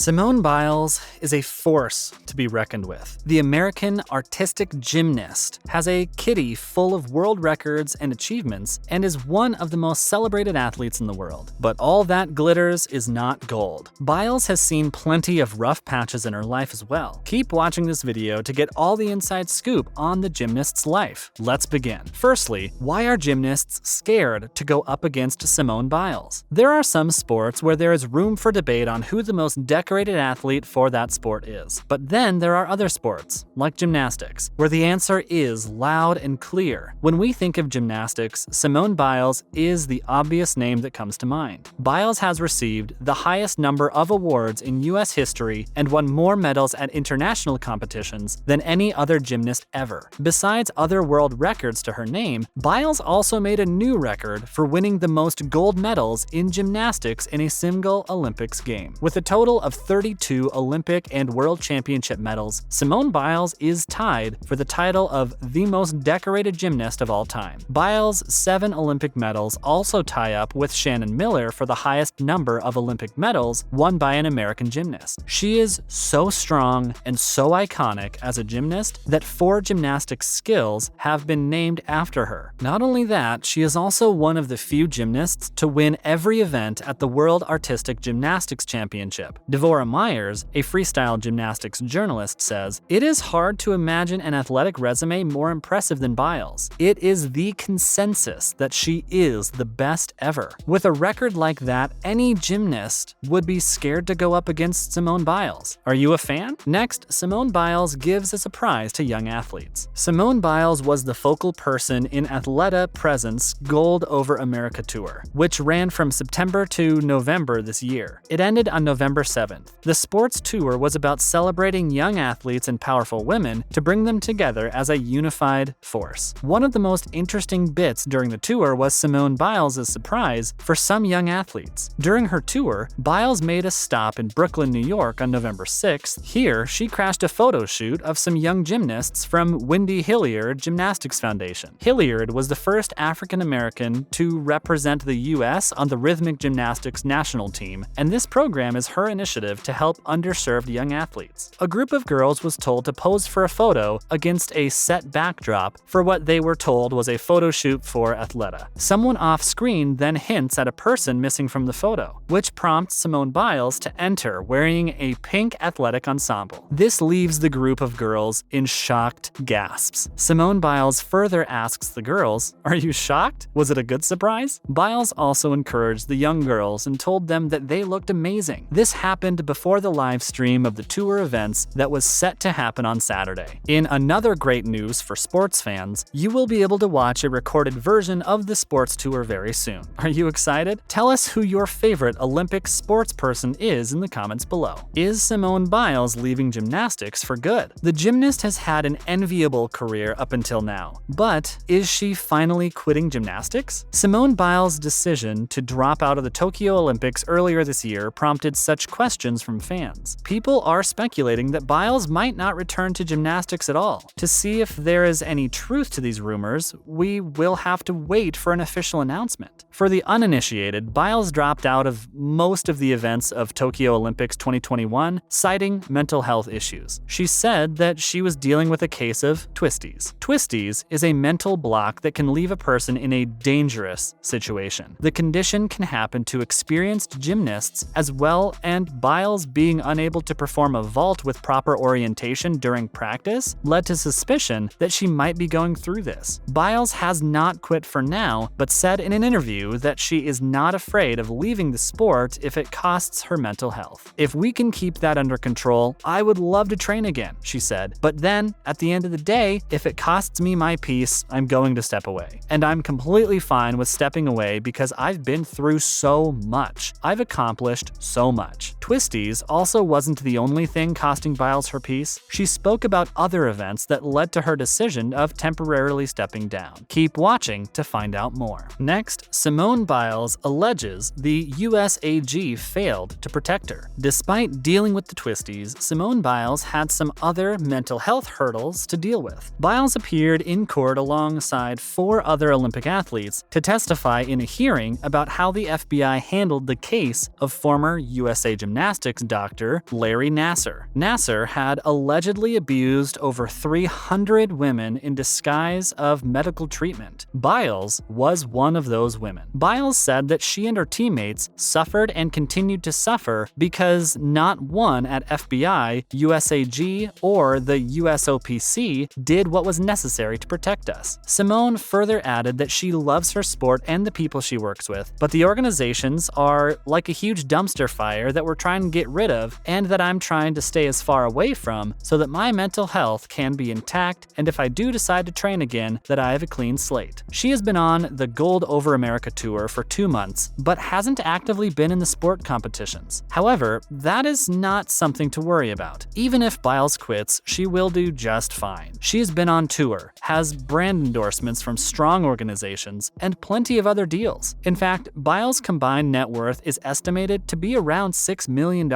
Simone Biles is a force to be reckoned with. The American artistic gymnast has a kitty full of world records and achievements and is one of the most celebrated athletes in the world. But all that glitters is not gold. Biles has seen plenty of rough patches in her life as well. Keep watching this video to get all the inside scoop on the gymnast's life. Let's begin. Firstly, why are gymnasts scared to go up against Simone Biles? There are some sports where there is room for debate on who the most decorated athlete for that sport is. But then there are other sports, like gymnastics, where the answer is loud and clear. When we think of gymnastics, Simone Biles is the obvious name that comes to mind. Biles has received the highest number of awards in US history and won more medals at international competitions than any other gymnast ever. Besides other world records to her name, Biles also made a new record for winning the most gold medals in gymnastics in a single Olympics game. With a total of 32 Olympic and World Championship medals, Simone Biles is tied for the title of the most decorated gymnast of all time. Biles' 7 Olympic medals also tie up with Shannon Miller for the highest number of Olympic medals won by an American gymnast. She is so strong and so iconic as a gymnast that 4 gymnastics skills have been named after her. Not only that, she is also one of the few gymnasts to win every event at the World Artistic Gymnastics Championship. Devorah Myers, a freestyle gymnastics journalist, says, "It is hard to imagine an athletic resume more impressive than Biles. It is the consensus that she is the best ever." With a record like that, any gymnast would be scared to go up against Simone Biles. Are you a fan? Next, Simone Biles gives a surprise to young athletes. Simone Biles was the focal person in Athleta Present's Gold Over America tour, which ran from September to November this year. It ended on November 7th. The sports tour was about celebrating young athletes and powerful women to bring them together as a unified force. One of the most interesting bits during the tour was Simone Biles' surprise for some young athletes. During her tour, Biles made a stop in Brooklyn, New York on November 6th. Here, she crashed a photo shoot of some young gymnasts from Wendy Hilliard Gymnastics Foundation. Hilliard was the first African American to represent the US on the rhythmic gymnastics national team, and this program is her initiative to help underserved young athletes. A group of girls was told to pose for a photo against a set backdrop for what they were told was a photo shoot for Athleta. Someone off-screen then hints at a person missing from the photo, which prompts Simone Biles to enter wearing a pink athletic ensemble. This leaves the group of girls in shocked gasps. Simone Biles further asks the girls, "Are you shocked? Was it a good surprise?" Biles also encouraged the young girls and told them that they looked amazing. This happened before the live stream of the tour events that was set to happen on Saturday. In another great news for sports fans, you will be able to watch a recorded version of the sports tour very soon. Are you excited? Tell us who your favorite Olympic sports person is in the comments below. Is Simone Biles leaving gymnastics for good? The gymnast has had an enviable career up until now, but is she finally quitting gymnastics? Simone Biles' decision to drop out of the Tokyo Olympics earlier this year prompted such questions from fans. People are speculating that Biles might not return to gymnastics at all. To see if there is any truth to these rumors, we will have to wait for an official announcement. For the uninitiated, Biles dropped out of most of the events of Tokyo Olympics 2021, citing mental health issues. She said that she was dealing with a case of twisties. Twisties is a mental block that can leave a person in a dangerous situation. The condition can happen to experienced gymnasts as well, and Biles being unable to perform a vault with proper orientation during practice led to suspicion that she might be going through this. Biles has not quit for now, but said in an interview that she is not afraid of leaving the sport if it costs her mental health. "If we can keep that under control, I would love to train again," she said. "But then, at the end of the day, if it costs me my peace, I'm going to step away. And I'm completely fine with stepping away because I've been through so much. I've accomplished so much." Twisties also wasn't the only thing costing Biles her peace. She spoke about other events that led to her decision of temporarily stepping down. Keep watching to find out more. Next, Simone Biles alleges the USAG failed to protect her. Despite dealing with the twisties, Simone Biles had some other mental health hurdles to deal with. Biles appeared in court alongside 4 other Olympic athletes to testify in a hearing about how the FBI handled the case of former USA gymnast gymnastics doctor Larry Nassar. Nassar had allegedly abused over 300 women in disguise of medical treatment. Biles was one of those women. Biles said that she and her teammates suffered and continued to suffer because not one at FBI, USAG, or the USOPC did what was necessary to protect us. Simone further added that she loves her sport and the people she works with, but the organizations are like a huge dumpster fire that we're trying to get rid of and that I'm trying to stay as far away from so that my mental health can be intact, and if I do decide to train again, that I have a clean slate. She has been on the Gold Over America tour for 2 months, but hasn't actively been in the sport competitions. However, that is not something to worry about. Even if Biles quits, she will do just fine. She has been on tour, has brand endorsements from strong organizations, and plenty of other deals. In fact, Biles' combined net worth is estimated to be around $6 million.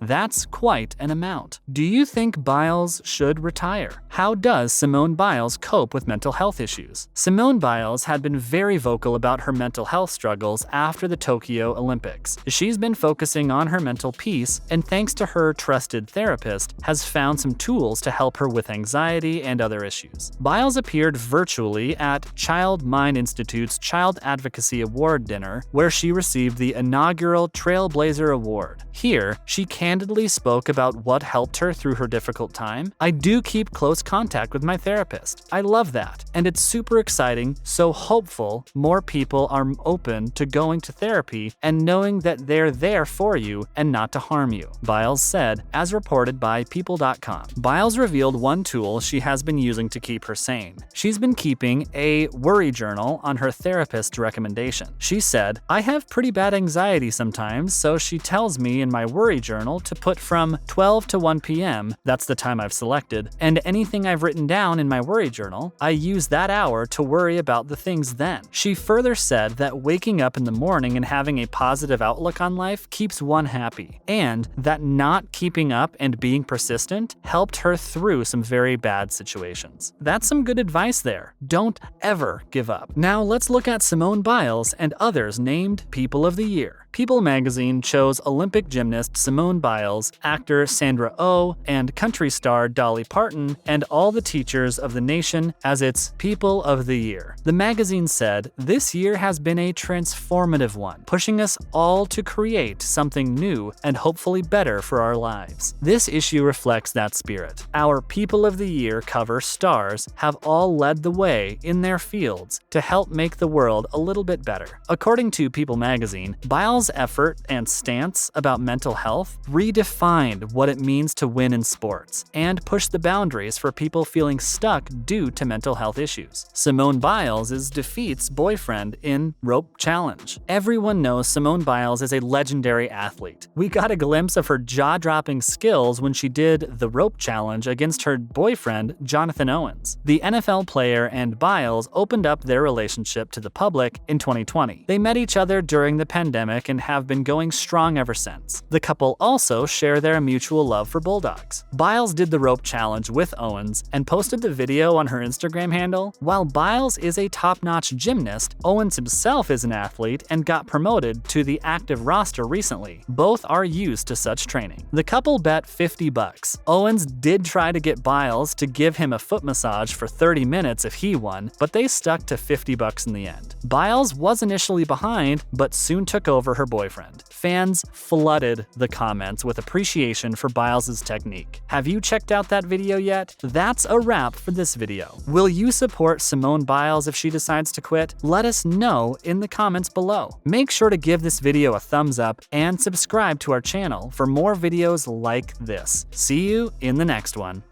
That's quite an amount. Do you think Biles should retire? How does Simone Biles cope with mental health issues? Simone Biles had been very vocal about her mental health struggles after the Tokyo Olympics. She's been focusing on her mental peace, and thanks to her trusted therapist, has found some tools to help her with anxiety and other issues. Biles appeared virtually at Child Mind Institute's Child Advocacy Award dinner, where she received the inaugural Trailblazer Award. Here, she candidly spoke about what helped her through her difficult time. "I do keep close contact with my therapist. I love that, and it's super exciting, so hopeful more people are open to going to therapy and knowing that they're there for you and not to harm you," Biles said, as reported by People.com. Biles revealed one tool she has been using to keep her sane. She's been keeping a worry journal on her therapist's recommendation. She said, "I have pretty bad anxiety sometimes, so she tells me in my worry journal to put from 12 to 1 p.m., that's the time I've selected, and anything I've written down in my worry journal, I use that hour to worry about the things then." She further said that waking up in the morning and having a positive outlook on life keeps one happy, and that not keeping up and being persistent helped her through some very bad situations. That's some good advice there. Don't ever give up. Now let's look at Simone Biles and others named People of the Year. People magazine chose Olympic gymnast Simone Biles, actor Sandra Oh, and country star Dolly Parton, and all the teachers of the nation as its People of the Year. The magazine said, "This year has been a transformative one, pushing us all to create something new and hopefully better for our lives." This issue reflects that spirit. Our People of the Year cover stars have all led the way in their fields to help make the world a little bit better. According to People magazine, Biles' effort and stance about mental health redefined what it means to win in sports and pushed the boundaries for people feeling stuck due to mental health issues. Simone Biles' defeats boyfriend in rope challenge. Everyone knows Simone Biles is a legendary athlete. We got a glimpse of her jaw-dropping skills when she did the rope challenge against her boyfriend, Jonathan Owens. The NFL player and Biles opened up their relationship to the public in 2020. They met each other during the pandemic and have been going strong ever since. The couple also share their mutual love for bulldogs. Biles did the rope challenge with Owens and posted the video on her Instagram handle. While Biles is a top-notch gymnast, Owens himself is an athlete and got promoted to the active roster recently. Both are used to such training. The couple bet $50. Owens did try to get Biles to give him a foot massage for 30 minutes if he won, but they stuck to $50 in the end. Biles was initially behind, but soon took over her boyfriend. Fans flooded the comments with appreciation for Biles' technique. Have you checked out that video yet? That's a wrap for this video. Will you support Simone Biles if she decides to quit? Let us know in the comments below. Make sure to give this video a thumbs up and subscribe to our channel for more videos like this. See you in the next one.